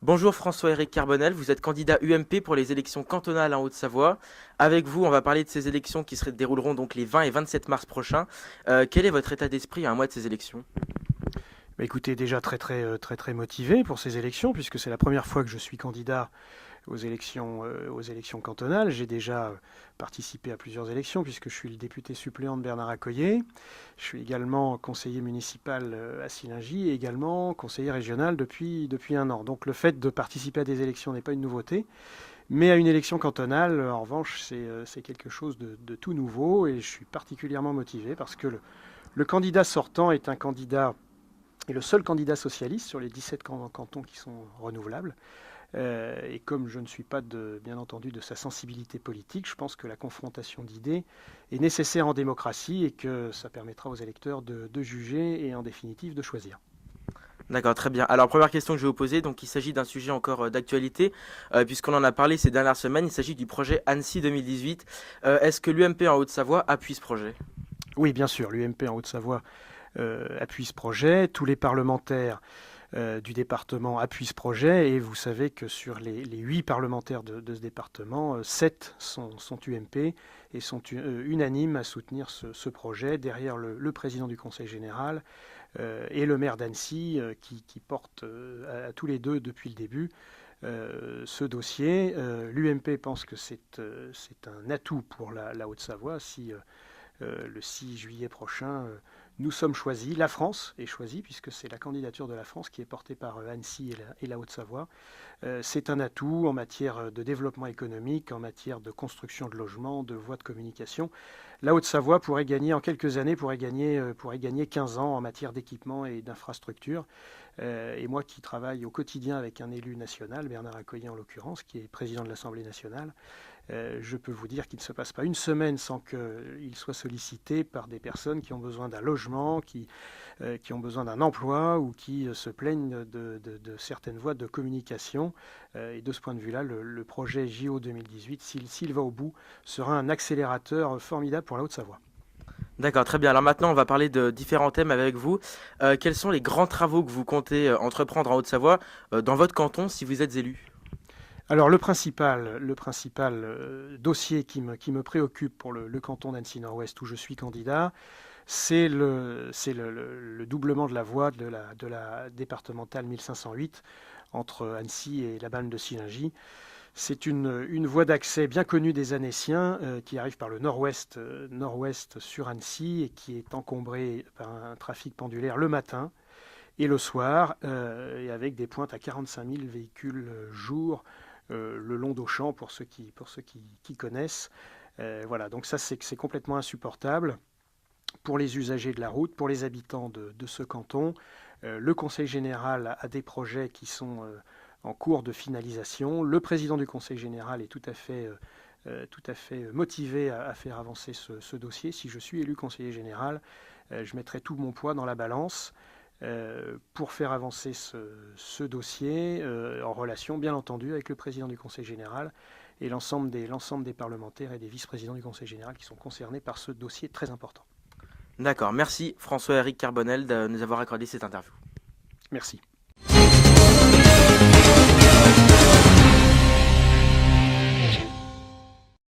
Bonjour François-Éric Carbonel, vous êtes candidat UMP pour les élections cantonales en Haute-Savoie. Avec vous, on va parler de ces élections qui se dérouleront donc les 20 et 27 mars prochains. Quel est votre état d'esprit à un mois de ces élections? Bah, écoutez, déjà très motivé pour ces élections, puisque c'est la première fois que je suis candidat aux élections cantonales. J'ai déjà participé à plusieurs élections, puisque je suis le député suppléant de Bernard Accoyer. Je suis également conseiller municipal à Sillingy et également conseiller régional depuis un an. Donc le fait de participer à des élections n'est pas une nouveauté, mais à une élection cantonale, en revanche, c'est quelque chose de tout nouveau et je suis particulièrement motivé parce que le candidat sortant est un candidat est le seul candidat socialiste sur les 17 cantons qui sont renouvelables. Et comme je ne suis pas, bien entendu, de sa sensibilité politique, je pense que la confrontation d'idées est nécessaire en démocratie et que ça permettra aux électeurs de juger et en définitive de choisir. D'accord, très bien. Alors première question que je vais vous poser, donc il s'agit d'un sujet encore d'actualité, puisqu'on en a parlé ces dernières semaines, il s'agit du projet Annecy 2018. Est-ce que l'UMP en Haute-Savoie appuie ce projet? Oui, bien sûr, l'UMP en Haute-Savoie appuie ce projet. Tous les parlementaires du département appuient ce projet et vous savez que sur les 8 parlementaires de ce département, 7 sont UMP et sont unanimes à soutenir ce projet derrière le président du Conseil général et le maire d'Annecy qui portent à tous les deux depuis le début ce dossier. L'UMP pense que c'est un atout pour la Haute-Savoie si le 6 juillet prochain, nous sommes choisis, la France est choisie, puisque c'est la candidature de la France qui est portée par Annecy et la Haute-Savoie. C'est un atout en matière de développement économique, en matière de construction de logements, de voies de communication. La Haute-Savoie pourrait gagner, en quelques années, pourrait gagner 15 ans en matière d'équipement et d'infrastructure. Et moi qui travaille au quotidien avec un élu national, Bernard Accoyer en l'occurrence, qui est président de l'Assemblée nationale, je peux vous dire qu'il ne se passe pas une semaine sans qu'il soit sollicité par des personnes qui ont besoin d'un logement, qui ont besoin d'un emploi ou qui se plaignent de certaines voies de communication. Et de ce point de vue-là, le projet JO 2018, s'il va au bout, sera un accélérateur formidable pour la Haute-Savoie. D'accord, très bien. Alors maintenant, on va parler de différents thèmes avec vous. Quels sont les grands travaux que vous comptez entreprendre en Haute-Savoie dans votre canton si vous êtes élu? Alors le principal dossier qui me préoccupe pour le canton d'Annecy Nord-Ouest où je suis candidat, c'est le doublement de la voie de la départementale 1508 entre Annecy et la banne de Sillingy. C'est une voie d'accès bien connue des Annéciens qui arrive par le nord-ouest sur Annecy et qui est encombrée par un trafic pendulaire le matin et le soir, et avec des pointes à 45 000 véhicules jour le long d'Auchan pour ceux qui connaissent. Voilà, donc ça c'est complètement insupportable pour les usagers de la route, pour les habitants de ce canton. Le Conseil général a des projets qui sont en cours de finalisation. Le président du Conseil général est tout à fait motivé à faire avancer ce dossier. Si je suis élu conseiller général, je mettrai tout mon poids dans la balance pour faire avancer ce dossier en relation, bien entendu, avec le président du Conseil général et l'ensemble des parlementaires et des vice-présidents du Conseil général qui sont concernés par ce dossier très important. D'accord, merci François-Éric Carbonel de nous avoir accordé cette interview. Merci.